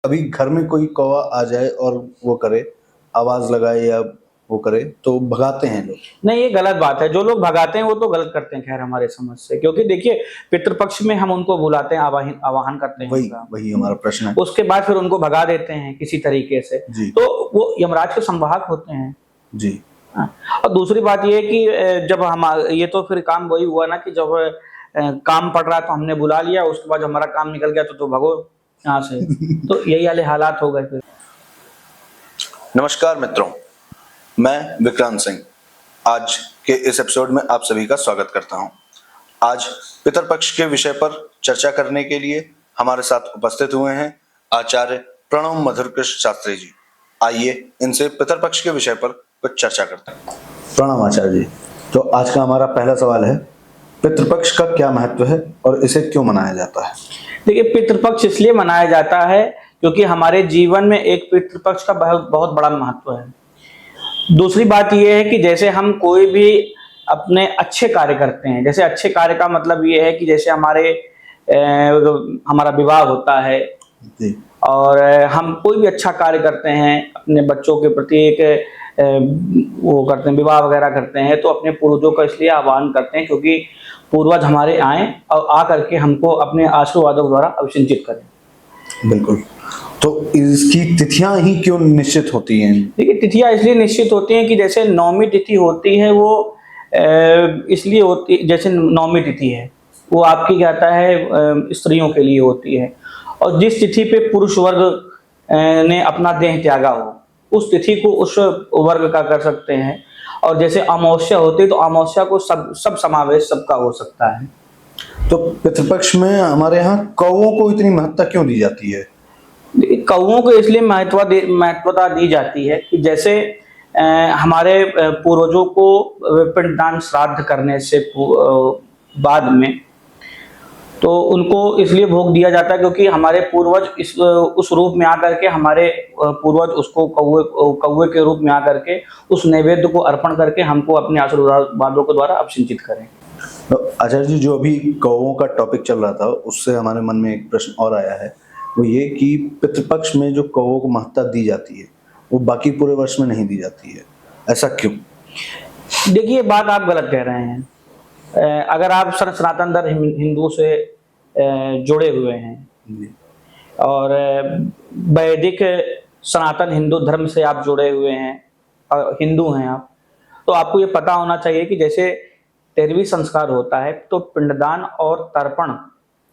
अभी घर में कोई कौवा आ जाए और वो करे, आवाज लगाए या वो करे तो भगाते हैं लोग। नहीं, ये गलत बात है। जो लोग भगाते हैं वो तो गलत करते हैं खैर हमारे समझ से, क्योंकि देखिए पितृपक्ष में हम उनको बुलाते हैं, आवाहन करते हैं वही उनका। वही हमारा प्रश्न है। उसके बाद फिर उनको भगा देते हैं किसी तरीके से। जी तो वो यमराज के संवाहक होते हैं। जी। हाँ। और दूसरी बात ये है कि जब हम ये तो फिर काम वही हुआ ना कि जब काम पड़ रहा है तो हमने बुला लिया, उसके बाद हमारा काम निकल गया तो भगो यहाँ से। तो यही वाले हालात हो गए फिर। नमस्कार मित्रों, मैं विक्रांत सिंह आज के इस एपिसोड में आप सभी का स्वागत करता हूं। आज पितरपक्ष के विषय पर चर्चा करने के लिए हमारे साथ उपस्थित हुए हैं आचार्य प्रणव मधुरकृष्ण शास्त्री जी। आइए इनसे पितरपक्ष के विषय पर कुछ चर्चा करते हैं। प्रणाम आचार्य जी। तो आज का हमारा पहला सवाल है, पितृपक्ष का क्या महत्व है और इसे क्यों मनाया जाता है? देखिए, पितृपक्ष इसलिए मनाया जाता है क्योंकि हमारे जीवन में एक पितृपक्ष का बहुत बड़ा महत्व है। दूसरी बात यह है कि जैसे हम कोई भी अपने अच्छे कार्य करते हैं, जैसे अच्छे कार्य का मतलब ये है कि जैसे हमारा विवाह होता है जी। और हम कोई भी अच्छा कार्य करते हैं, अपने बच्चों के प्रति एक वो करते हैं, विवाह वगैरह करते हैं, तो अपने पूर्वजों का इसलिए आह्वान करते हैं क्योंकि पूर्वज हमारे आए और आ करके हमको अपने आशीर्वादों द्वारा अभिषिंचित करें। बिल्कुल। तो इसकी तिथियां ही क्यों निश्चित होती हैं? देखिए, तिथियां इसलिए निश्चित होती हैं कि जैसे नौमी तिथि होती है वो इसलिए होती, जैसे नौमी तिथि है वो आपकी कहता है स्त्रियों के लिए होती है, और जिस तिथि पे पुरुष वर्ग ने अपना देह त्यागा हो उस तिथि को उस वर्ग का कर सकते हैं। और जैसे अमावस्या होती है तो अमावस्या को सब समावेश सबका हो सकता है। तो पितृपक्ष में हमारे यहाँ कौवों को इतनी महत्ता क्यों दी जाती है? कौवों को इसलिए महत्वता दी जाती है कि जैसे हमारे पूर्वजों को पिंडदान श्राद्ध करने से बाद में तो उनको इसलिए भोग दिया जाता है क्योंकि हमारे पूर्वज उस रूप में आकर के हमारे पूर्वज उसको कौवे के रूप में आकर के उस नैवेद्य को अर्पण करके हमको अपने आशीर्वादों के द्वारा अभिषिंचित करें। तो आचार्य जी, जो अभी कौवों का टॉपिक चल रहा था उससे हमारे मन में एक प्रश्न और आया है, वो ये कि पितृपक्ष में जो कौवों को महत्ता दी जाती है वो बाकी पूरे वर्ष में नहीं दी जाती है, ऐसा क्यों? देखिए, बात आप गलत कह रहे हैं। अगर आप सनातन धर्म हिंदू से जुड़े हुए हैं और वैदिक सनातन हिंदू धर्म से आप जुड़े हुए हैं और हिंदू हैं आप, तो आपको ये पता होना चाहिए कि जैसे 13वीं संस्कार होता है तो पिंडदान और तर्पण,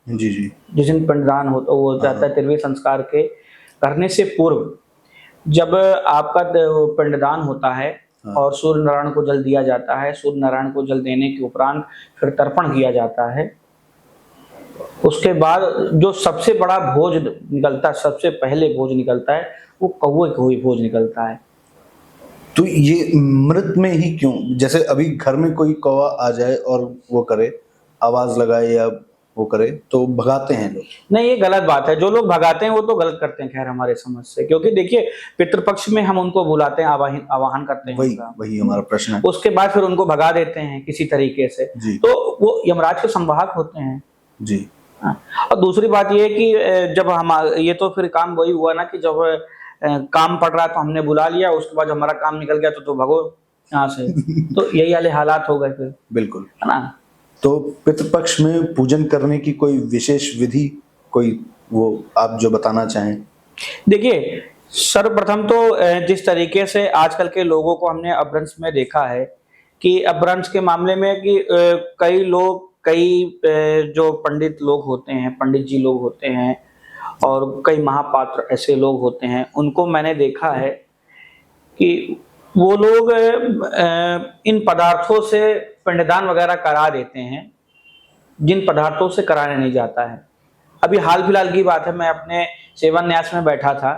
जी जी, जिस दिन पिंडदान होता वो जाता है 13वीं संस्कार के करने से पूर्व, जब आपका पिंडदान होता है और सूर्य नारायण को जल दिया जाता है, सूर्य नारायण को जल देने के उपरांत फिर तर्पण किया जाता है, उसके बाद जो सबसे बड़ा भोज निकलता है, सबसे पहले भोज निकलता है वो कौवे को ही भोज निकलता है। तो ये मृत में ही क्यों? जैसे अभी घर में कोई कौवा आ जाए और वो करे, आवाज लगाए या वो करे तो भगाते हैं लोग। नहीं, ये गलत बात है। जो लोग भगाते हैं वो तो गलत करते हैं खैर हमारे समझ से, क्योंकि देखिए पितृपक्ष में हम उनको बुलाते हैं, आवाहन करते हैं वही उनका। वही हमारा प्रश्न है। उसके बाद फिर उनको भगा देते हैं किसी तरीके से। जी। तो वो यमराज के संवाहक होते हैं। जी। हाँ। और दूसरी बात ये है कि जब हम ये तो फिर काम वही हुआ ना कि जब काम पड़ रहा है तो हमने बुला लिया, उसके बाद हमारा काम निकल गया तो भगो यहाँ से। तो यही वाले हालात हो गए फिर। बिल्कुल, है ना। तो पितृपक्ष में पूजन करने की कोई विशेष विधि, कोई वो आप जो बताना चाहें? देखिए, सर्वप्रथम तो जिस तरीके से आजकल के लोगों को हमने अपभ्रंश में देखा है कि अपभ्रंश के मामले में कि कई जो पंडित लोग होते हैं, पंडित जी लोग होते हैं और कई महापात्र ऐसे लोग होते हैं, उनको मैंने देखा है कि वो लोग इन पदार्थों से पिंडदान वगैरह करा देते हैं जिन पदार्थों से कराने नहीं जाता है। अभी हाल फिलहाल की बात है, मैं अपने सेवन न्यास में बैठा था,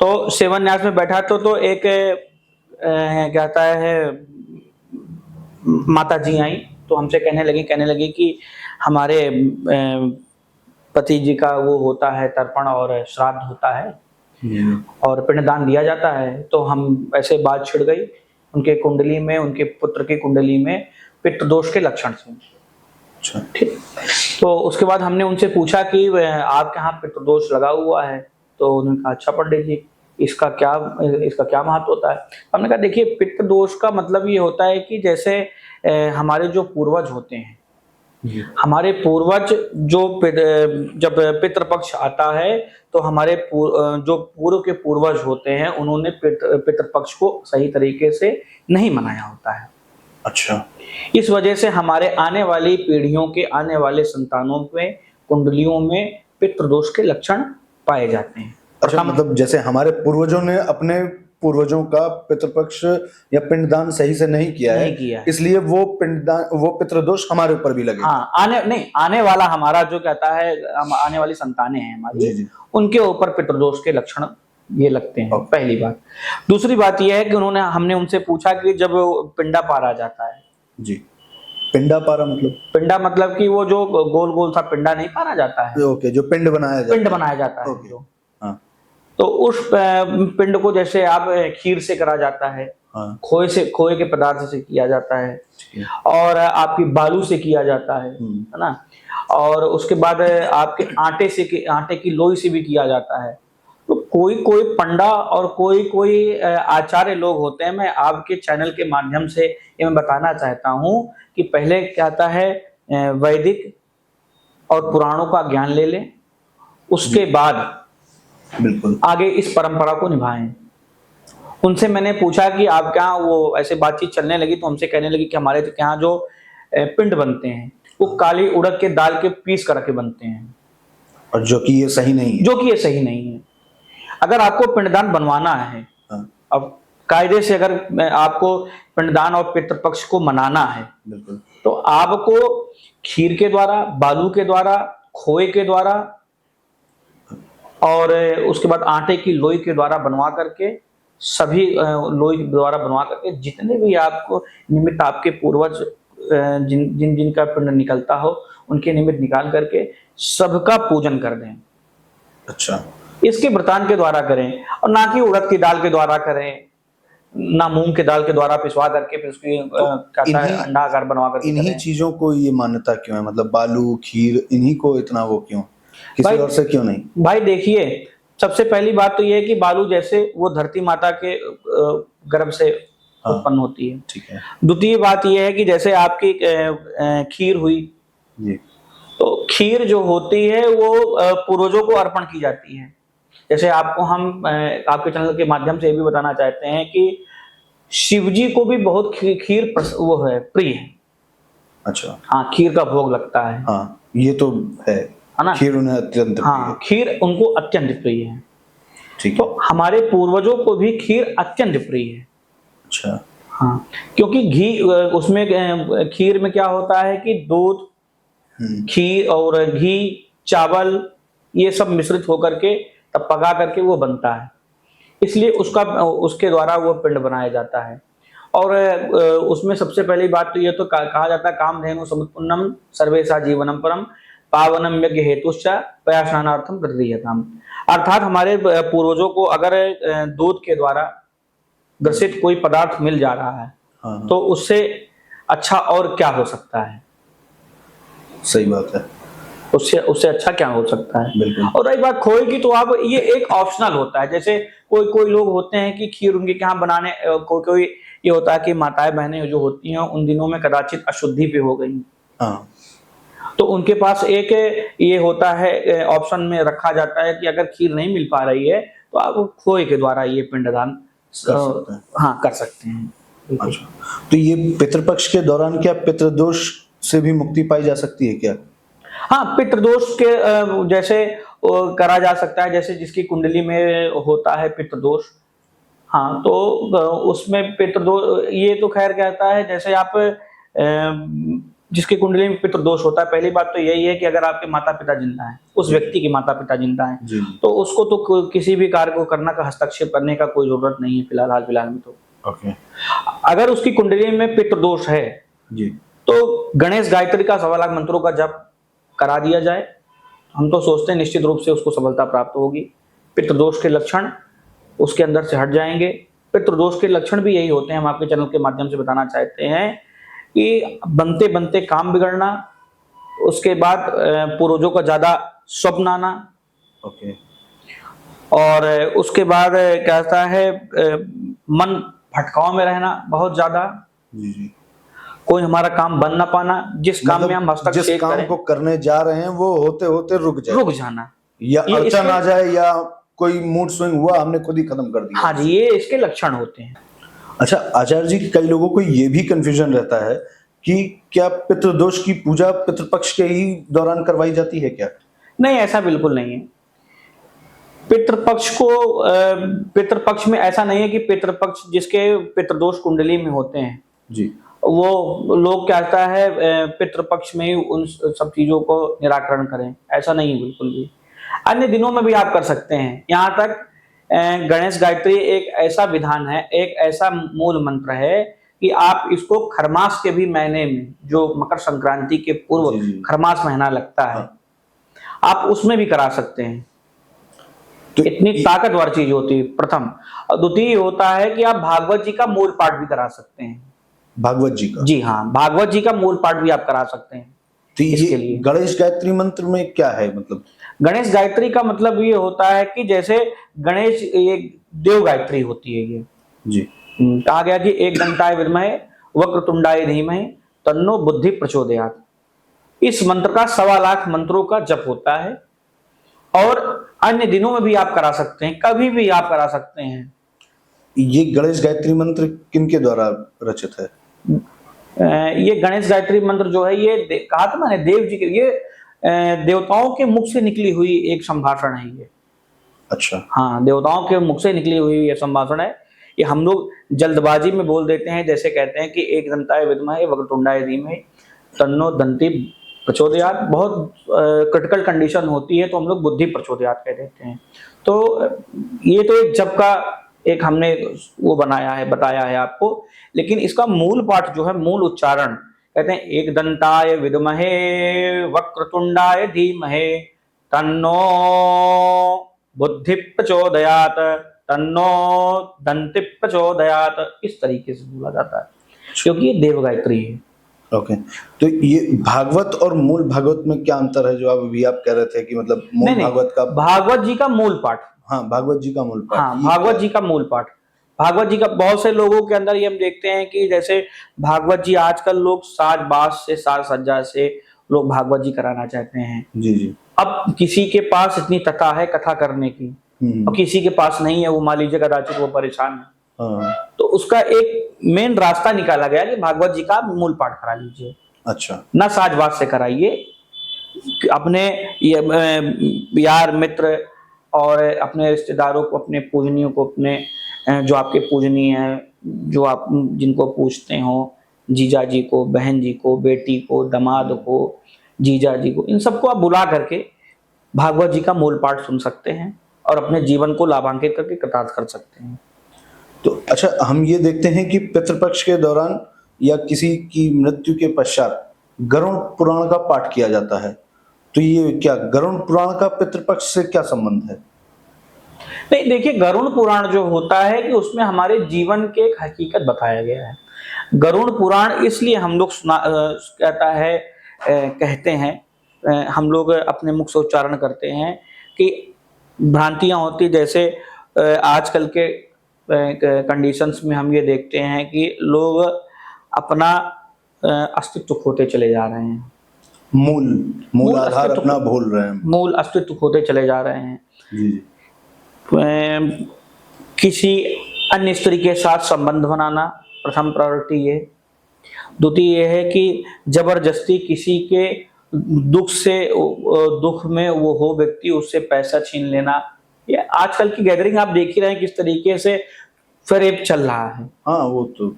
तो सेवन न्यास में बैठा तो एक कहता है माता जी आई तो हमसे कहने लगी कि हमारे पति जी का वो होता है तर्पण और श्राद्ध होता है और पिंडदान दिया जाता है। तो हम ऐसे बात छिड़ गई उनके कुंडली में, उनके पुत्र की कुंडली में पितृ दोष के लक्षण से। अच्छा, ठीक। तो उसके बाद हमने उनसे पूछा कि आपके यहाँ पितृ दोष लगा हुआ है, तो उन्होंने कहा अच्छा पंडित जी, इसका क्या महत्व होता है? हमने कहा देखिए, पितृ दोष का मतलब ये होता है कि जैसे हमारे जो पूर्वज होते हैं, जी। हमारे पूर्वज जब पितृपक्ष आता है तो हमारे जो पूर्व के पूर्वज होते हैं, उन्होंने पितृपक्ष को सही तरीके से नहीं मनाया होता है। अच्छा। इस वजह से हमारे आने वाली पीढ़ियों के आने वाले संतानों में, कुंडलियों में पितृदोष के लक्षण पाए जाते हैं। अच्छा, मतलब जैसे हमारे पूर्वजों ने अपने पूर्वजों का पितृपक्ष या पिंडदान सही से नहीं किया नहीं किया है। इसलिए वो पितृदोष हमारे ऊपर भी लगे। हाँ, आने वाला हमारा जो कहता है, आने वाली संतानें हैं हमारी, जी जी। उनके ऊपर पितृदोष के लक्षण ये लगते हैं। ओके। पहली बात। दूसरी बात यह है कि हमने उनसे पूछा कि जब पिंडा पारा जाता है, जी, पिंडा पारा मतलब? पिंडा मतलब कि वो जो गोल गोल सा पिंडा नहीं पारा जाता है, ओके, जो पिंड बनाया जाता है। जो, हाँ। तो उस पिंड को जैसे आप खीर से करा जाता है, हाँ। खोए के पदार्थ से किया जाता है, ठीक है। और आपकी बालू से किया जाता है ना, और उसके बाद आपके आटे की लोई से भी किया जाता है। तो कोई पंडा और कोई आचार्य लोग होते हैं। मैं आपके चैनल के माध्यम से ये मैं बताना चाहता हूँ कि पहले क्या आता है, वैदिक और पुराणों का ज्ञान ले लें, उसके बाद बिल्कुल आगे इस परंपरा को निभाएं। उनसे मैंने पूछा कि आप क्या, वो ऐसे बातचीत चलने लगी तो हमसे कहने लगी कि हमारे यहाँ जो पिंड बनते हैं वो काली उड़द के दाल के पीस करके बनते हैं, और जो कि ये सही नहीं है। अगर आपको पिंडदान बनवाना है, हाँ। अब कायदे से अगर आपको पिंडदान और पितृपक्ष को मनाना है, बिल्कुल, तो आपको खीर के द्वारा, बालू के द्वारा, खोए के द्वारा और उसके बाद आटे की लोई के द्वारा बनवा करके, सभी लोई द्वारा बनवा करके, जितने भी आपको निमित्त आपके पूर्वज जिनका पिंड निकलता हो, उनके निमित्त निकाल करके सबका पूजन कर दें। अच्छा। इसके व्रतान के द्वारा करें, और ना कि उड़द की दाल के द्वारा करें, ना मूंग के दाल के द्वारा पिसवा करके फिर उसकी कहता है अंडाकार बनवा करके इन्हीं करें। चीजों को ये मान्यता क्यों है? मतलब बालू, खीर, इन्हीं को इतना वो क्यों, किसी और से क्यों नहीं? भाई देखिए, सबसे पहली बात तो ये है कि बालू जैसे वो धरती माता के गर्भ से उत्पन्न होती है। ठीक है। द्वितीय बात ये है कि जैसे आपकी खीर हुई जी, तो खीर जो होती है वो पूर्वजों को अर्पण की जाती है। जैसे आपको हम आपके चैनल के माध्यम से ये भी बताना चाहते हैं कि शिव जी को भी बहुत खीर वो है, प्रिय है। अच्छा। हाँ, खीर का भोग लगता है। हाँ, ये तो है ना, खीर उन्हें अत्यंत प्रिय है। हाँ, खीर उनको अत्यंत प्रिय है। ठीक है। तो हमारे पूर्वजों को भी खीर अत्यंत प्रिय है। अच्छा। हाँ, क्योंकि घी उसमें खीर में क्या होता है कि दूध, खीर और घी, चावल, ये सब मिश्रित होकर के तब पका करके वो बनता है, इसलिए उसके द्वारा वो पिंड बनाया जाता है। और उसमें सबसे पहली बात तो ये तो कहा जाता है, कामधेनु समुत्पन्नम सर्वेषा जीवनम परम पावनम यज्ञ हेतुश्च पयास्नानार्थम प्रदीयताम। अर्थात हमारे पूर्वजों को अगर दूध के द्वारा ग्रसित कोई पदार्थ मिल जा रहा है, हाँ। तो उससे अच्छा और क्या हो सकता है? सही बात है। उससे अच्छा क्या हो सकता है? बिल्कुल। और रही बात खोए की, तो आप ये एक ऑप्शनल होता है। जैसे कोई लोग होते हैं कि खीर उनके यहाँ बनाने, कोई ये होता है कि माताएं बहनें जो होती हैं उन दिनों में कदाचित अशुद्धि पे हो गई, हाँ। तो उनके पास एक ये होता है, ऑप्शन में रखा जाता है कि अगर खीर नहीं मिल पा रही है तो आप खोए के द्वारा ये पिंडदान कर सकते हैं। अच्छा, तो ये पितृपक्ष के दौरान क्या पितृदोष से भी मुक्ति पाई जा सकती है क्या? हाँ, पितृदोष के जैसे करा जा सकता है, जैसे जिसकी कुंडली में होता है पितृदोष, हाँ, तो उसमें पितृदोष, ये तो खैर कहता है, जैसे आप जिसकी कुंडली में पितृदोष होता है, पहली बात तो यही है कि अगर आपके माता पिता जिंदा हैं, उस व्यक्ति के माता पिता जिंदा हैं, तो उसको तो किसी भी कार्य को करना का, हस्तक्षेप करने का कोई जरूरत नहीं है फिलहाल में। तो ओके। अगर उसकी कुंडली में पितृदोष है जी, तो गणेश गायत्री का 1.25 लाख मंत्रों का जप करा दिया जाए। हम तो सोचते हैं निश्चित रूप से उसको सफलता प्राप्त होगी, पितृदोष के लक्षण उसके अंदर से हट जाएंगे। पितृदोष के लक्षण भी यही होते हैं, हम आपके चैनल के माध्यम से बताना चाहते हैं कि बनते बनते काम बिगड़ना, उसके बाद पूर्वजों का ज्यादा स्वप्न आना, ओके, और उसके बाद क्या होता है, मन भटकाव में रहना बहुत ज्यादा, जी जी। कोई हमारा काम बन ना पाना, जिस काम में हम मतलब जिस हस्तक्षेप काम करें को करने जा रहे हैं वो होते होते रुक जाए, रुक जाना, या ये अड़चन इसके, आ जाए, या कोई मूड स्विंग हुआ, हमने खुद ही खत्म कर दिया हाँ जी, उसे। ये इसके लक्षण होते हैं। अच्छा आचार्य जी, कई लोगों को ये भी कंफ्यूजन रहता है कि क्या पितृदोष की पूजा पितृपक्ष के ही दौरान करवाई जाती है क्या? नहीं, ऐसा बिल्कुल नहीं है। पितृपक्ष को पितृपक्ष में ऐसा नहीं है कि पितृपक्ष जिसके पितृदोष कुंडली में होते हैं जी वो लोग क्या होता है पितृपक्ष में ही उन सब चीजों को निराकरण करें, ऐसा नहीं है बिल्कुल भी। अन्य दिनों में भी आप कर सकते हैं। यहाँ तक गणेश गायत्री एक ऐसा विधान है, एक ऐसा मूल मंत्र है कि आप इसको खरमास के भी महीने में, जो मकर संक्रांति के पूर्व जी जी। खरमास महीना लगता है, हाँ। आप उसमें भी करा सकते हैं। तो इतनी ताकतवर चीज होती है, प्रथम। और द्वितीय होता है कि आप भागवत जी का मूल पाठ भी करा सकते हैं। भागवत जी का? जी हाँ, भागवत जी का मूल पाठ भी आप करा सकते हैं। तो इसके ये लिए गणेश गायत्री मंत्र में क्या है मतलब? गणेश गायत्री का मतलब ये होता है कि जैसे गणेश एक देव गायत्री होती है ये। जी कहा गया कि एक दंताय विद्महे वक्रतुंडाय धीमहि तन्नो बुद्धि प्रचोदयात्। इस मंत्र का 1.25 मंत्रों का जप होता है, और अन्य दिनों में भी आप करा सकते हैं, कभी भी आप करा सकते हैं। ये गणेश गायत्री मंत्र किनके द्वारा रचित है? ये गणेश गायत्री मंत्र जो है ये कहा था मैंने देव जी के, ये देवताओं के मुख से निकली हुई एक संभाषण है ये। अच्छा। हाँ, देवताओं के मुख से निकली हुई ये संभाषण है। ये हम लोग जल्दबाजी में बोल देते हैं, जैसे कहते हैं कि एक दंताय विद्महे वक्रतुंडाय धीमहि तन्नो दंति प्रचोदयात्। बहुत क्रिटिकल कंडीशन होती है तो हम लोग बुद्धि प्रचोदयात् कह देते हैं। तो ये तो एक जप का एक हमने वो बनाया है, बताया है आपको। लेकिन इसका मूल पाठ जो है, मूल उच्चारण कहते हैं एक दंताय विद्महे वक्रतुंडाय धीमहि तन्नो बुद्धि प्रचोदयात् तन्नो दंति प्रचोदयात्। इस तरीके से बोला जाता है क्योंकि ये देव गायत्री है। ओके। तो ये भागवत और मूल भागवत में क्या अंतर है, जो आप अभी आप कह रहे थे कि मतलब मूल नहीं भागवत का? भागवत जी का मूल पाठ। हाँ, भागवत जी का मूल पाठ। हाँ, ये भागवत क्या जी का मूल पाठ। भागवत जी का बहुत से लोगों के अंदर ये हम देखते हैं कि जैसे भागवत जी आजकल लोग साज बाज से, साज सज्जा से लोग भागवत जी कराना चाहते हैं। है? जी जी। अब किसी के पास इतनी तथा है कथा करने की, और किसी के पास नहीं है, वो मान लीजिए कदाचित वो परेशान है, हाँ। तो उसका एक मेन रास्ता निकाला गया कि भागवत जी का मूल पाठ करा लीजिए। अच्छा। ना साजबाज से कराइए, अपने यार मित्र और अपने रिश्तेदारों को, अपने पूजनियों को, अपने जो आपके पूजनीय हैं, जो आप जिनको पूछते हो, जीजा जी को, बहन जी को, बेटी को, दामाद को, जीजा जी को, इन सबको आप बुला करके भागवत जी का मूल पाठ सुन सकते हैं और अपने जीवन को लाभान्वित करके कृतार्थ कर सकते हैं। तो अच्छा, हम ये देखते हैं कि पितृपक्ष के दौरान या किसी की मृत्यु के पश्चात गरुड़ पुराण का पाठ किया जाता है। तो ये क्या गरुड़ पुराण का पितृपक्ष से क्या संबंध है? नहीं, देखिए, गरुड़ पुराण जो होता है कि उसमें हमारे जीवन के एक हकीकत बताया गया है। गरुड़ पुराण इसलिए हम लोग कहते हैं, हम लोग अपने मुख से उच्चारण करते हैं कि भ्रांतियां होती, जैसे आजकल के कंडीशंस में हम ये देखते हैं कि लोग अपना अस्तित्व खोते चले जा रहे हैं। मूल आधार अस्तित्व अपना भूल रहे हैं। मूल अस्तित्व खोते चले जा रहे हैं। जी जी। किसी अन्य स्त्री के साथ संबंध बनाना प्रथम प्रायोरिटी है। द्वितीय ये है कि जबरदस्ती किसी के दुख में वो हो व्यक्ति, उससे पैसा छीन लेना। ये आजकल की गैदरिंग आप देख ही रहे हैं किस तरीके से फरेब चल रहा है। हाँ, वो तो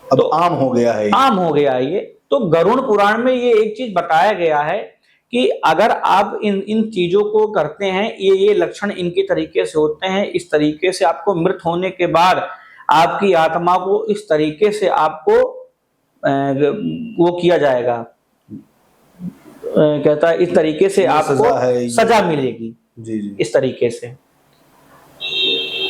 अब आम हो गया है। आम हो गया है ये। तो गरुड़ पुराण में ये एक चीज बताया गया है कि अगर आप इन चीजों को करते हैं, ये लक्षण इनके तरीके से होते हैं, इस तरीके से आपको मृत होने के बाद आपकी आत्मा को इस तरीके से आपको वो किया जाएगा, कहता है इस तरीके से आपको सजा मिलेगी। जी जी। इस तरीके से।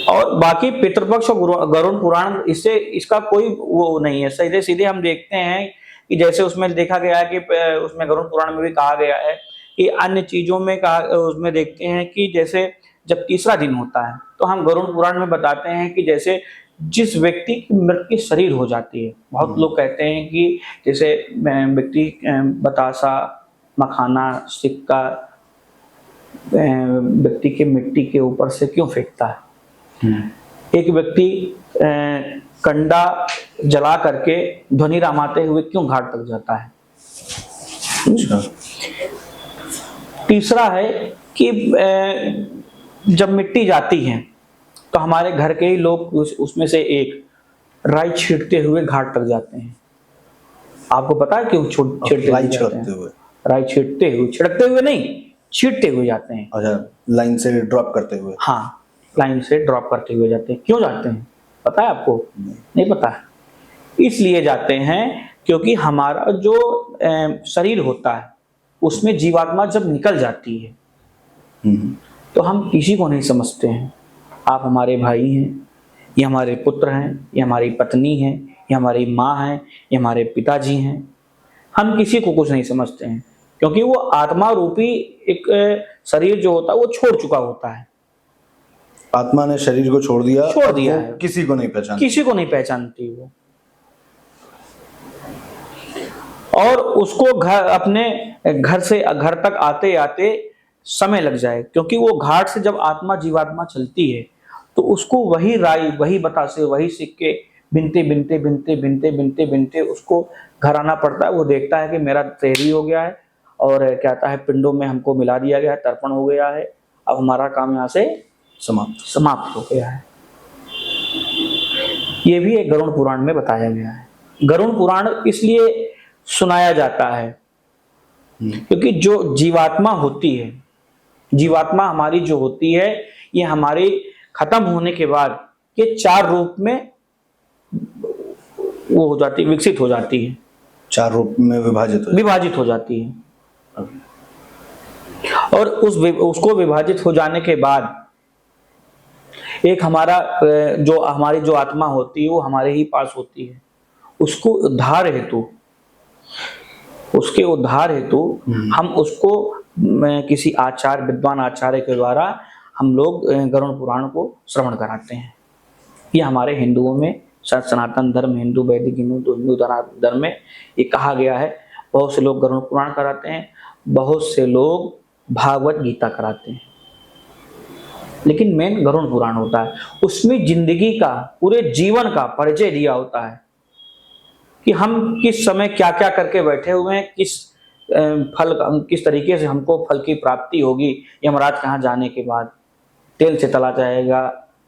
और बाकी पितृपक्ष और गरुड़ पुराण, इससे इसका कोई वो नहीं है। सीधे सीधे हम देखते हैं कि जैसे उसमें देखा गया है कि उसमें गरुड़ पुराण में भी कहा गया है कि अन्य चीजों में कहा, उसमें देखते हैं कि जैसे जब तीसरा दिन होता है तो हम गरुड़ पुराण में बताते हैं कि जैसे जिस व्यक्ति की मृत की शरीर हो जाती है, बहुत लोग कहते हैं कि जैसे व्यक्ति बतासा, मखाना, सिक्का व्यक्ति के मिट्टी के ऊपर से क्यों फेंकता है। एक व्यक्ति कंडा जला करके ध्वनि रामाते हुए क्यों घाट तक जाता है। अच्छा। तीसरा है कि जब मिट्टी जाती है तो हमारे घर के ही लोग उसमें से एक राई छींटते हुए घाट तक जाते हैं। आपको पता है क्यों छींटते राई हुए जाते छिड़कते हैं? हुए? राई छींटते हुए, छिड़कते हुए नहीं, छींटते हुए जाते हैं। अच्छा, लाइन से ड्रॉप करते हुए। हाँ, लाइन से ड्रॉप करते हुए जाते हैं। क्यों जाते हैं पता है आपको? नहीं पता है। इसलिए जाते हैं क्योंकि हमारा जो शरीर होता है उसमें जीवात्मा जब निकल जाती है तो हम किसी को नहीं समझते हैं। आप हमारे भाई हैं, ये हमारे पुत्र हैं, ये हमारी पत्नी है, ये हमारी माँ है, ये हमारे पिताजी हैं। हम किसी को कुछ नहीं समझते हैं क्योंकि वो आत्मा रूपी एक शरीर जो होता है वो छोड़ चुका होता है। आत्मा ने शरीर को छोड़ दिया वो है, किसी को नहीं पहचान, किसी को नहीं पहचानती वो। और उसको अपने घर से घर तक आते आते समय लग जाए, क्योंकि वो घाट से जब आत्मा जीवात्मा चलती है तो उसको वही राई, वही बतासे, वही सिक्के बिनते बिनते बिनते बिनते बिनते बिनते उसको घर आना पड़ता है। वो देखता है कि मेरा तैरी हो गया है और कहता है पिंडों में हमको मिला दिया गया है, तर्पण हो गया है, अब हमारा काम यहाँ से समाप्त हो गया है। ये भी एक गरुड़ पुराण में बताया गया है। गरुड़ पुराण इसलिए सुनाया जाता है क्योंकि जो जीवात्मा होती है, जीवात्मा हमारी जो होती है, ये हमारे खत्म होने के बाद ये 4 रूप में वो हो जाती है, विकसित हो जाती है, 4 रूप में विभाजित हो जाती है। और उसको विभाजित हो जाने के बाद एक हमारा जो हमारी जो आत्मा होती है वो हमारे ही पास होती है। उसको उद्धार हेतु, उसके उद्धार हेतु हम उसको किसी आचार्य, विद्वान आचार्य के द्वारा हम लोग गरुड़ पुराण को श्रवण कराते हैं। ये हमारे हिंदुओं में, सनातन धर्म, हिंदू, वैदिक हिंदू धर्म में ये कहा गया है। बहुत से लोग गरुड़ पुराण कराते हैं, बहुत से लोग भागवत गीता कराते हैं, लेकिन मेन गरुड़ पुराण होता है। उसमें जिंदगी का, पूरे जीवन का परिचय दिया होता है कि हम किस समय क्या क्या करके बैठे हुए हैं, किस किस तरीके से हमको फल की प्राप्ति होगी। यमराज कहाँ जाने के बाद तेल से तला जाएगा,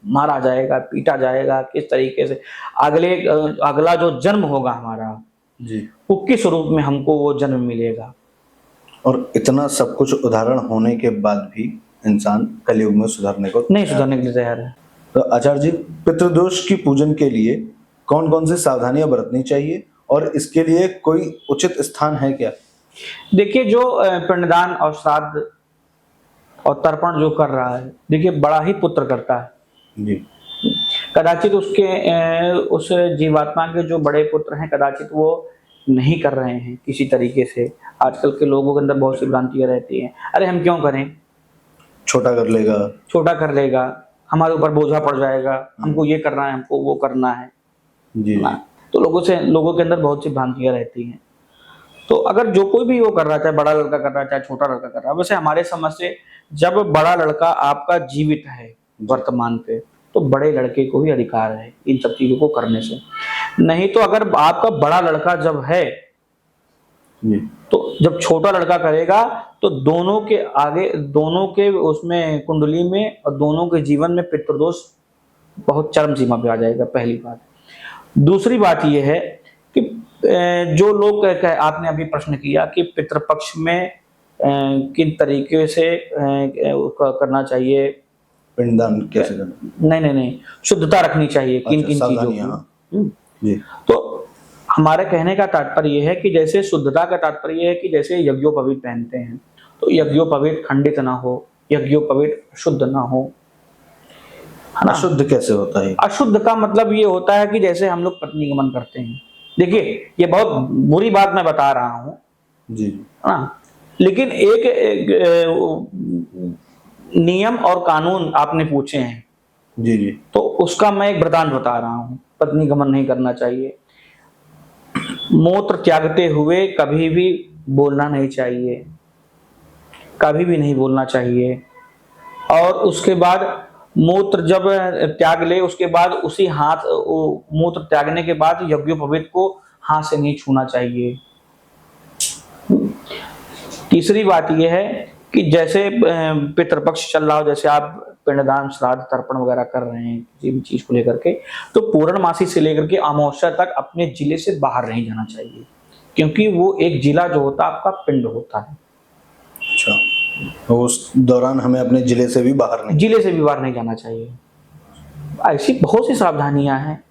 मारा जाएगा, पीटा जाएगा, किस तरीके से अगला जो जन्म होगा हमारा जी, वो किस रूप में हमको वो जन्म मिलेगा। और इतना सब कुछ उदाहरण होने के बाद भी इंसान कलयुग में सुधरने के लिए तैयार है। तो आचार्य जी, पितृदोष की पूजन के लिए कौन कौन सी सावधानियां बरतनी चाहिए और इसके लिए कोई उचित स्थान है क्या? देखिए, जो पिंडदान और श्राद्ध और तर्पण जो कर रहा है, देखिए बड़ा ही पुत्र करता है जी। कदाचित उस जीवात्मा के जो बड़े पुत्र हैं, कदाचित वो नहीं कर रहे हैं किसी तरीके से। आजकल के लोगों के अंदर बहुत सी भ्रांतियां रहती हैं, अरे हम क्यों करें, छोटा कर लेगा, हमारे ऊपर बोझा पड़ जाएगा, हमको ये करना है, हमको वो करना है जी। तो लोगों के अंदर बहुत सी भ्रांतियां रहती हैं। तो अगर जो कोई भी वो कर रहा है, चाहे बड़ा लड़का कर रहा है, चाहे छोटा लड़का कर रहा है, वैसे हमारे समझ से जब बड़ा लड़का आपका जीवित है वर्तमान पे, तो बड़े लड़के को ही अधिकार है इन सब चीजों को करने से। नहीं तो अगर आपका बड़ा लड़का जब है तो जब छोटा लड़का करेगा तो दोनों के आगे, दोनों के उसमें कुंडली में और दोनों के जीवन में पितृदोष बहुत चरम सीमा पे आ जाएगा, पहली बात। दूसरी बात यह है कि जो लोग आपने अभी प्रश्न किया कि पितृपक्ष में किन तरीके से करना चाहिए, पिंडदान कैसे करना, नहीं, शुद्धता रखनी चाहिए किन किन चीजों की। तो हमारे कहने का तात्पर्य यह है कि जैसे शुद्धता का तात्पर्य यह है कि जैसे यज्ञोपवीत पहनते हैं तो यज्ञोपवीत खंडित ना हो, यज्ञोपवीत शुद्ध ना हो, है ना। अशुद्ध कैसे होता है? अशुद्ध का मतलब ये होता है कि जैसे हम लोग पत्नी गमन करते हैं। देखिए, ये बहुत बुरी बात मैं बता रहा हूँ जी, हाँ, लेकिन एक नियम और कानून आपने पूछे हैं, जी जी। तो उसका मैं एक वृतांत बता रहा हूँ। पत्नी गमन नहीं करना चाहिए, मूत्र त्यागते हुए कभी भी बोलना नहीं चाहिए, कभी भी नहीं बोलना चाहिए। और उसके बाद मूत्र जब त्याग ले, उसके बाद उसी हाथ मूत्र त्यागने के बाद यज्ञोपवीत को हाथ से नहीं छूना चाहिए। तीसरी बात यह है कि जैसे पितृपक्ष चल रहा हो, जैसे आप पिंडदान श्राद्ध तर्पण वगैरह कर रहे हैं किसी भी चीज को लेकर के, तो पूर्णमासी से लेकर के अमावस्या तक अपने जिले से बाहर नहीं जाना चाहिए, क्योंकि वो एक जिला जो होता है आपका पिंड होता है। अच्छा, तो उस दौरान हमें अपने जिले से भी बाहर नहीं जिले से भी बाहर नहीं जाना चाहिए। ऐसी बहुत सी सावधानियां हैं।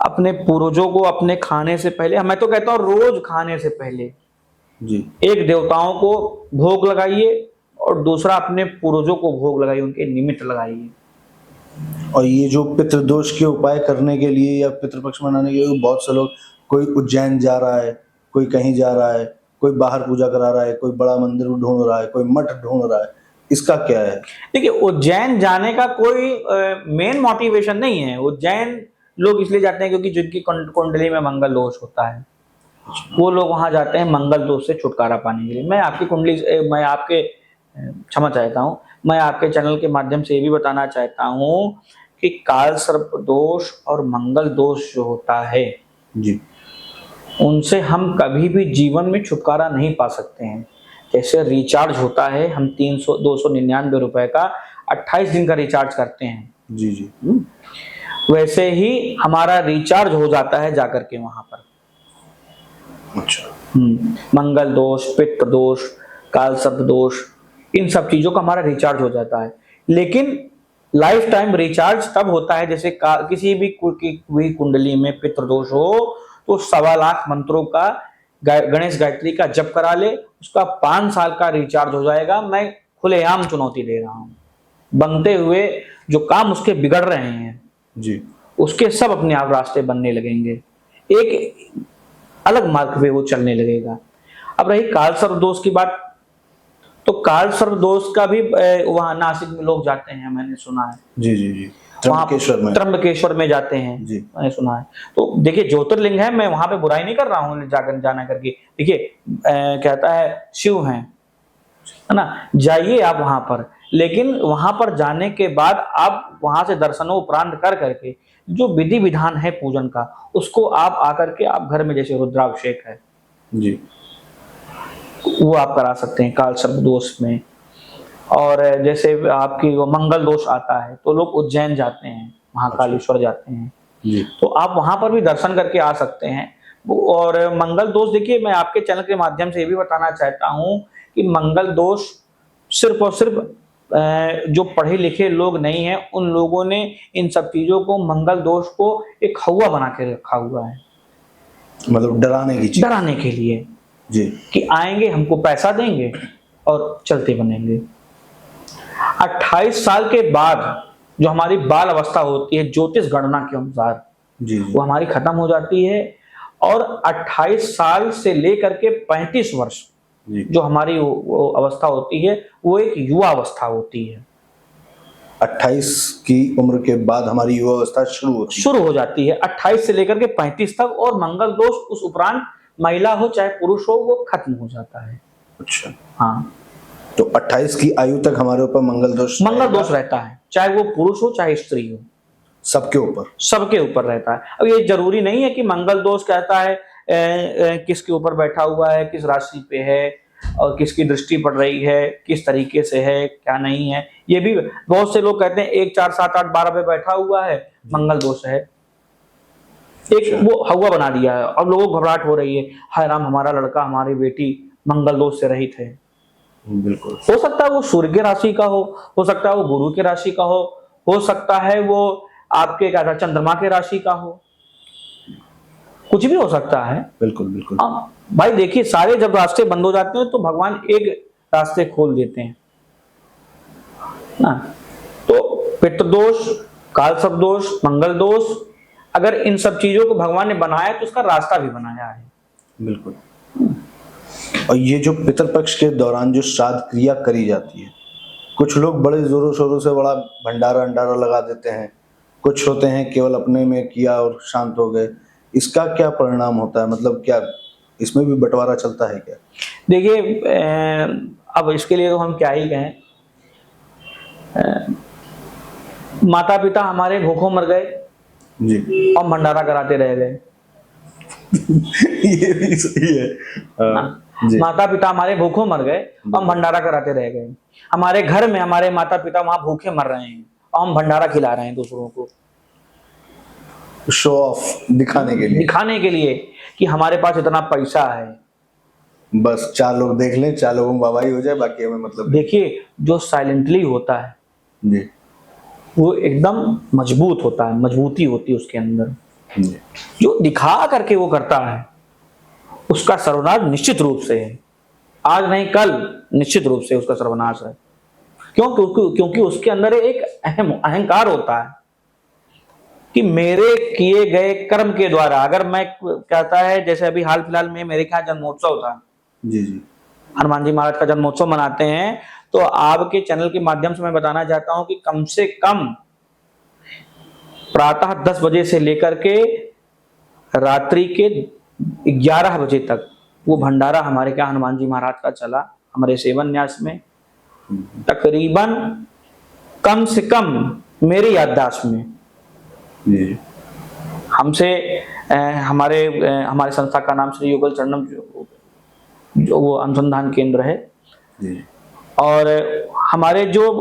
अपने पूर्वजों को अपने खाने से पहले, मैं तो कहता हूँ रोज खाने से पहले जी। एक देवताओं को भोग लगाइए और दूसरा अपने पूर्वजों को भोग लगाइए, उनके निमित्त लगाइए। और ये जो पितृदोष के उपाय करने के लिए या पितृपक्ष मनाने के लिए बहुत से लोग, कोई उज्जैन जा रहा है, कोई कहीं जा रहा है, कोई बाहर पूजा करा रहा है, कोई बड़ा मंदिर ढूंढ रहा है, कोई मठ ढूंढ रहा है, इसका क्या है? देखिए, उज्जैन जाने का कोई मेन मोटिवेशन नहीं है। उज्जैन लोग इसलिए जाते हैं क्योंकि जिनकी कुंडली में मंगल दोष होता है, वो लोग वहां जाते हैं मंगल दोष से छुटकारा पाने के लिए। मैं आपकी कुंडली मैं आपके क्षमा चाहता हूँ, मैं आपके चैनल के माध्यम से ये भी बताना चाहता हूँ कि काल सर्प दोष और मंगल दोष जो होता है जी। उनसे हम कभी भी जीवन में छुटकारा नहीं पा सकते हैं। जैसे रिचार्ज होता है, हम 299 रुपए का 28 दिन का रिचार्ज करते हैं, जी जी। वैसे ही हमारा रिचार्ज हो जाता है जाकर के वहां पर। अच्छा। मंगल दोष, पित्त दोष, काल सर्प दोष, इन सब चीजों का हमारा रिचार्ज हो जाता है। लेकिन लाइफ टाइम रिचार्ज तब होता है जैसे किसी भी कुंडली में पितृ दोष हो तो 1.25 लाख मंत्रों का गणेश गायत्री का जप करा ले, उसका 5 साल का रिचार्ज हो जाएगा। मैं खुलेआम चुनौती दे रहा हूं। बनते हुए जो काम उसके बिगड़ रहे हैं जी, उसके सब अपने आप रास्ते बनने लगेंगे, एक अलग मार्ग पे वो चलने लगेगा। अब रही काल सर्प दोष की बात, तो काल सर्प दोष का भी वहां नासिक में लोग जाते हैं, मैंने सुना है। जी जी जी। त्र्यंबकेश्वर में जाते हैं जी। मैंने सुना है। तो देखिए, ज्योतिर्लिंग है, मैं वहां पे बुराई नहीं कर रहा हूँ जाकर जाना करके। देखिए, कहता है शिव है ना, जाइए आप वहां पर, लेकिन वहां पर जाने के बाद आप वहां से दर्शनोपरांत कर करके जो विधि विधान है पूजन का, उसको आप आकर के आप घर में, जैसे रुद्राभिषेक है जी, वो आप करा सकते हैं काल सर्प दोष में। और जैसे आपकी वो मंगल दोष आता है तो लोग उज्जैन जाते हैं, महाकालेश्वर जाते हैं, जी। तो आप वहां पर भी दर्शन करके आ सकते हैं। और मंगल दोष, देखिए मैं आपके चैनल के माध्यम से ये भी बताना चाहता हूं कि मंगल दोष सिर्फ और सिर्फ जो पढ़े लिखे लोग नहीं हैं उन लोगों ने इन सब चीजों को, मंगल दोष को एक हवा बना के रखा हुआ है, मतलब डराने की चीज, डराने के लिए जी, कि आएंगे हमको पैसा देंगे और चलते बनेंगे। 28 साल के बाद जो हमारी बाल अवस्था होती है ज्योतिष गणना के अनुसार, जी, जी। वो हमारी खत्म हो जाती है। और 28 साल से लेकर के 35 वर्ष जी। जो हमारी वो अवस्था होती है वो एक युवा अवस्था होती है। 28 की उम्र के बाद हमारी युवा अवस्था शुरू हो जाती है 28 से लेकर के 35 तक। और मंगल दोष उस उपरांत महिला हो चाहे पुरुष हो वो खत्म हो जाता है। अच्छा, हाँ, तो 28 की आयु तक हमारे ऊपर मंगल दोष रहता है, चाहे वो पुरुष हो चाहे स्त्री हो, सबके ऊपर रहता है। अब ये जरूरी नहीं है कि मंगल दोष कहता है किसके ऊपर बैठा हुआ है, किस राशि पे है और किसकी दृष्टि पड़ रही है, किस तरीके से है, क्या नहीं है। ये भी बहुत से लोग कहते हैं 1 4 7 8 12 पे बैठा हुआ है, मंगल दोष है, एक वो हवा बना दिया है। अब लोगों को घबराहट हो रही है, हाय राम, हमारा लड़का हमारी बेटी मंगल दोष से रहित है। बिल्कुल, हो सकता है वो सूर्य की राशि का हो सकता है वो गुरु की राशि का हो सकता है वो आपके क्या था चंद्रमा के राशि का हो, कुछ भी हो सकता है। बिल्कुल बिल्कुल। भाई देखिए, सारे जब रास्ते बंद हो जाते हैं तो भगवान एक रास्ते खोल देते हैं ना। तो पितृदोष, काल सर्प दोष, मंगल दोष, अगर इन सब चीजों को भगवान ने बनाया तो उसका रास्ता भी बनाया है। बिल्कुल। और ये जो पितृपक्ष के दौरान जो श्राद्ध क्रिया करी जाती है, कुछ लोग बड़े जोरों शोरों से बड़ा भंडारा अंडारा लगा देते हैं, कुछ होते हैं केवल अपने में किया और शांत हो गए। इसका क्या परिणाम होता है, मतलब क्या इसमें भी बंटवारा चलता है क्या? देखिए, अब इसके लिए तो हम क्या ही कहें। माता पिता हमारे भूखों मर गए जी। और भंडारा कराते रह गए। ये भी सही है। जी। माता पिता हमारे भूखों मर गए और भंडारा कराते रह गए। हमारे घर में हमारे माता पिता वहां भूखे मर रहे हैं और हम भंडारा खिला रहे हैं दूसरों को, शो ऑफ दिखाने के लिए कि हमारे पास इतना पैसा है। बस 4 लोग देख लें, 4 लोगों में वाहवाही हो जाए, बाकी हमें मतलब नहीं। देखिए, जो साइलेंटली होता है जी। वो एकदम मजबूत होता है, मजबूती होती है उसके अंदर। जी। जो दिखा करके वो करता है उसका सर्वनाश निश्चित रूप से है, आज नहीं कल निश्चित रूप से उसका सर्वनाश है। क्योंकि उसके अंदर एक अहंकार होता है कि मेरे किए गए कर्म के द्वारा, अगर मैं कहता है, जैसे अभी हाल फिलहाल में मेरे यहाँ जन्मोत्सव था। जी। जी। हनुमान जी महाराज का जन्मोत्सव मनाते हैं, तो आपके चैनल के माध्यम से मैं बताना चाहता हूं कि कम से कम प्रातः 10 बजे से लेकर के रात्रि के 11 बजे तक वो भंडारा हमारे यहाँ हनुमान जी महाराज का चला। हमारे सेवन न्यास में तकरीबन, कम से कम मेरी याददाश्त में, जी। हमसे हमारे संस्था का नाम श्री युगल चरणम जो वो अनुसंधान केंद्र है। जी। और हमारे जो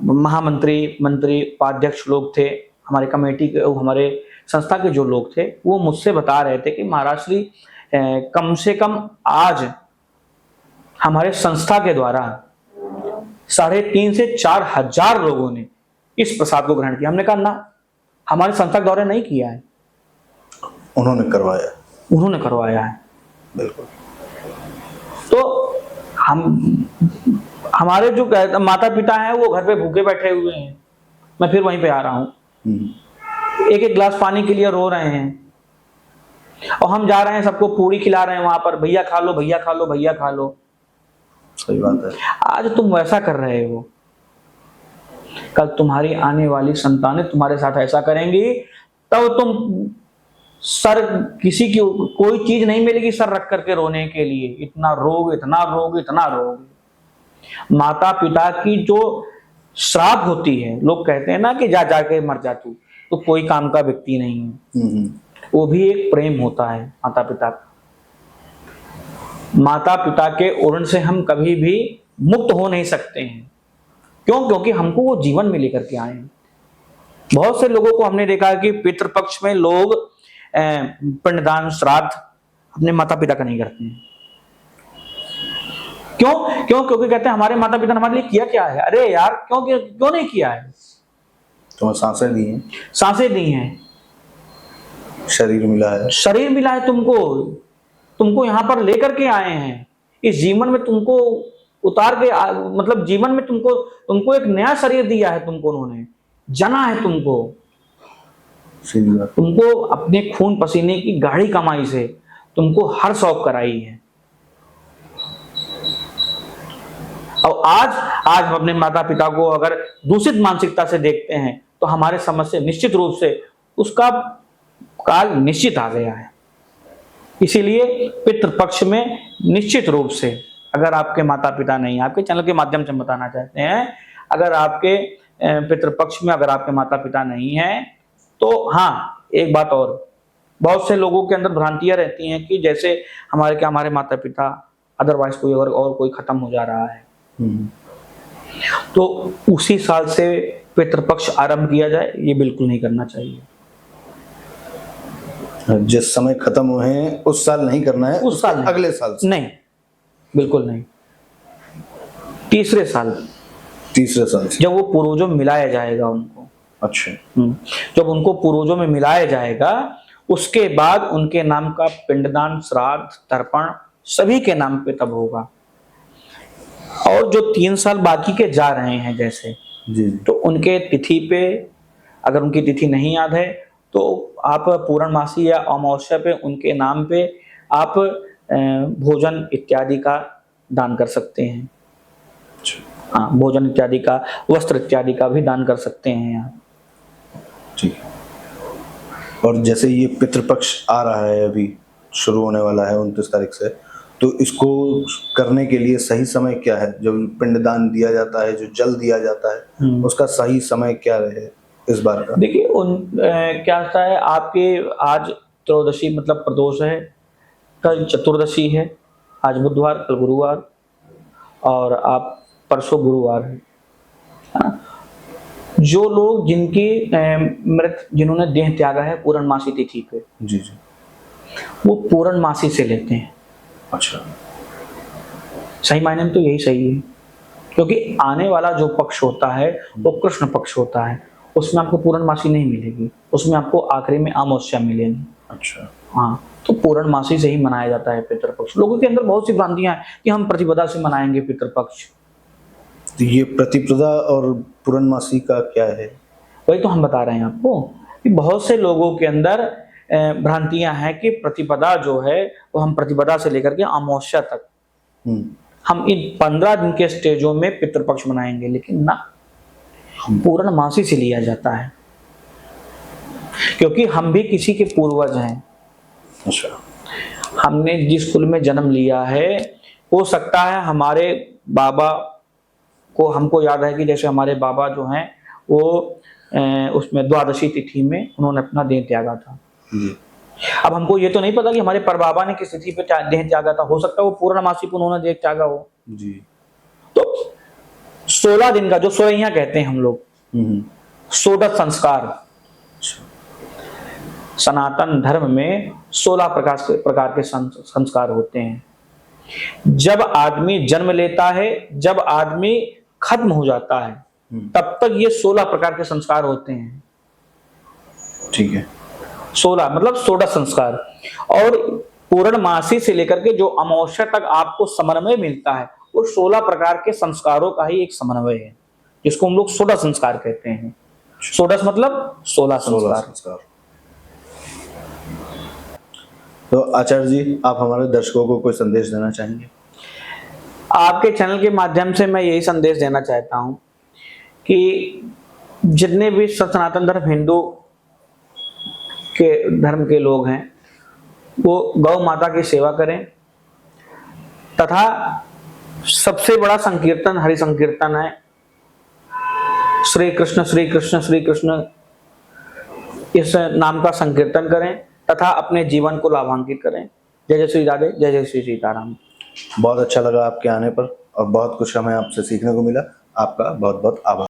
मंत्री उपाध्यक्ष लोग थे, हमारे कमेटी के, हमारे संस्था के जो लोग थे, वो मुझसे बता रहे थे कि महाराज श्री कम से कम आज हमारे संस्था के द्वारा 3.5 से 4 हजार लोगों ने इस प्रसाद को ग्रहण किया। हमने कहा ना, हमारे संस्था के द्वारा नहीं किया है, उन्होंने करवाया है। बिल्कुल। तो हमारे जो माता पिता हैं वो घर पे भूखे बैठे हुए हैं, मैं फिर वहीं पे आ रहा हूँ, एक एक गिलास पानी के लिए रो रहे हैं, और हम जा रहे हैं सबको पूरी खिला रहे हैं वहां पर, भैया खा लो, भैया खा लो, भैया खा लो। सही बात है। आज तुम वैसा कर रहे हो, कल तुम्हारी आने वाली संतानें तुम्हारे साथ ऐसा करेंगी, तब तुम सर, किसी की कोई चीज नहीं मिलेगी सर रख करके रोने के लिए। इतना रोग, इतना रोग, इतना रोग। माता पिता की जो श्राप होती है, लोग कहते हैं ना कि जा जाके मर जा तू, तो कोई काम का व्यक्ति नहीं है। वो भी एक प्रेम होता है माता पिता का। माता पिता के ऋण से हम कभी भी मुक्त हो नहीं सकते हैं। क्यों? क्योंकि हमको वो जीवन में लेकर के आए हैं। बहुत से लोगों को हमने देखा है कि पितृपक्ष में लोग पिंडदान श्राद्ध अपने माता पिता का नहीं करते हैं। क्योंकि कहते हैं हमारे माता पिता ने हमारे लिए किया क्या है। अरे यार, क्यों नहीं किया है? तुम्हें सांसें दी हैं, शरीर मिला है तुमको यहाँ पर लेकर के आए हैं। इस जीवन में तुमको उतार के मतलब जीवन में तुमको एक नया शरीर दिया है, तुमको उन्होंने जना है, तुमको अपने खून पसीने की गाढ़ी कमाई से तुमको हर शौक कराई है। और आज हम अपने माता पिता को अगर दूषित मानसिकता से देखते हैं, तो हमारे समझ से निश्चित रूप से उसका काल निश्चित आ गया है। इसीलिए पितृपक्ष में निश्चित रूप से, अगर आपके माता पिता नहीं, आपके चैनल के माध्यम से बताना चाहते हैं, अगर आपके पितृपक्ष में अगर आपके माता पिता नहीं है, तो हाँ, एक बात और, बहुत से लोगों के अंदर भ्रांतियां रहती हैं कि जैसे हमारे माता पिता, अदरवाइज कोई और कोई खत्म हो जा रहा है, तो उसी साल से पितृपक्ष आरंभ किया जाए, ये बिल्कुल नहीं करना चाहिए। जिस समय खत्म हुए हैं उस साल नहीं करना है, उस साल अगले साल से। नहीं, बिल्कुल नहीं। तीसरे साल से जब वो पूर्वजों में मिलाया जाएगा उनको। अच्छा। जब उनको पूर्वजों में मिलाया जाएगा, उसके बाद उनके नाम का पिंडदान, श्राद्ध, तर्पण सभी के नाम पे तब होगा। और जो 3 साल बाकी के जा रहे हैं जैसे जी, तो उनके तिथि पे, अगर उनकी तिथि नहीं याद है तो आप पूर्णमासी या अमावस्या पे उनके नाम पे आप भोजन इत्यादि का दान कर सकते हैं। हाँ, भोजन इत्यादि का, वस्त्र इत्यादि का भी दान कर सकते हैं यहाँ। ठीक है। और जैसे ये पितृपक्ष आ रहा है, अभी शुरू होने वाला है 29 तारीख से, तो इसको करने के लिए सही समय क्या है? जब पिंडदान दिया जाता है, जो जल दिया जाता है, उसका सही समय क्या रहे इस बार का? देखिए क्या होता है, आपके आज त्रयोदशी मतलब प्रदोष है, कल चतुर्दशी है, आज बुधवार, कल गुरुवार, और आप परसों गुरुवार है ना? जो लोग जिन्होंने देह त्यागा है पूर्णमासी तिथि पे, जी जी। वो पूर्णमासी से लेते हैं। अच्छा। सही मायने में तो यही सही है, क्योंकि आने वाला जो पक्ष होता है वो कृष्ण पक्ष होता है, उसमें आपको पूर्णमासी नहीं मिलेगी, उसमें आपको आखिरी में अमावस्या मिलेगी। अच्छा। हाँ, तो पूर्णमासी से ही मनाया जाता है पितृपक्ष। लोगों के अंदर बहुत सी भ्रांतियां हैं कि हम प्रतिपदा से मनाएंगे पितृपक्ष। तो ये प्रतिपदा और पूर्णमासी का क्या है? वही तो हम बता रहे हैं आपको कि बहुत से लोगों के अंदर भ्रांतियां हैं कि प्रतिपदा जो है वो हम प्रतिपदा से लेकर के अमावस्या तक हम इन 15 दिन के स्टेजों में पितृपक्ष मनाएंगे, लेकिन ना, पूर्णमासी से लिया जाता है, क्योंकि हम भी किसी के पूर्वज हैं। अच्छा। हमने जिस कुल में जन्म लिया है, हो सकता है हमारे बाबा को, हमको याद है कि जैसे हमारे बाबा जो हैं वो उसमें द्वादशी तिथि में उन्होंने अपना देह त्यागा था। अब हमको ये तो नहीं पता कि हमारे परबाबा ने किस तिथि पे देह त्यागा था, हो सकता है वो पूर्णमासी पे उन्होंने देह त्यागा हो जी। तो 16 दिन का जो सोरैया कहते हैं हम लोग, षोडश संस्कार, सनातन धर्म में 16 प्रकार के संस्कार होते हैं। जब आदमी जन्म लेता है, जब आदमी खत्म हो जाता है, तब तक ये 16 प्रकार के संस्कार होते हैं। ठीक है। 16 मतलब 16 संस्कार, और पूर्णमासी से लेकर के जो अमावस्या तक आपको समन्वय मिलता है, वो 16 प्रकार के संस्कारों का ही एक समन्वय है, जिसको हम लोग 16 संस्कार कहते हैं। 16 मतलब 16 संस्कार। तो आचार्य जी, आप हमारे दर्शकों को कोई संदेश देना चाहेंगे? आपके चैनल के माध्यम से मैं यही संदेश देना चाहता हूं कि जितने भी सनातन धर्म हिंदू के धर्म के लोग हैं, वो गौ माता की सेवा करें, तथा सबसे बड़ा संकीर्तन हरि संकीर्तन है, श्री कृष्ण श्री कृष्ण श्री कृष्ण, इस नाम का संकीर्तन करें तथा अपने जीवन को लाभान्वित करें। जय जय श्री राधे, जय जय श्री सीताराम। बहुत अच्छा लगा आपके आने पर, और बहुत कुछ हमें आपसे सीखने को मिला। आपका बहुत बहुत आभार।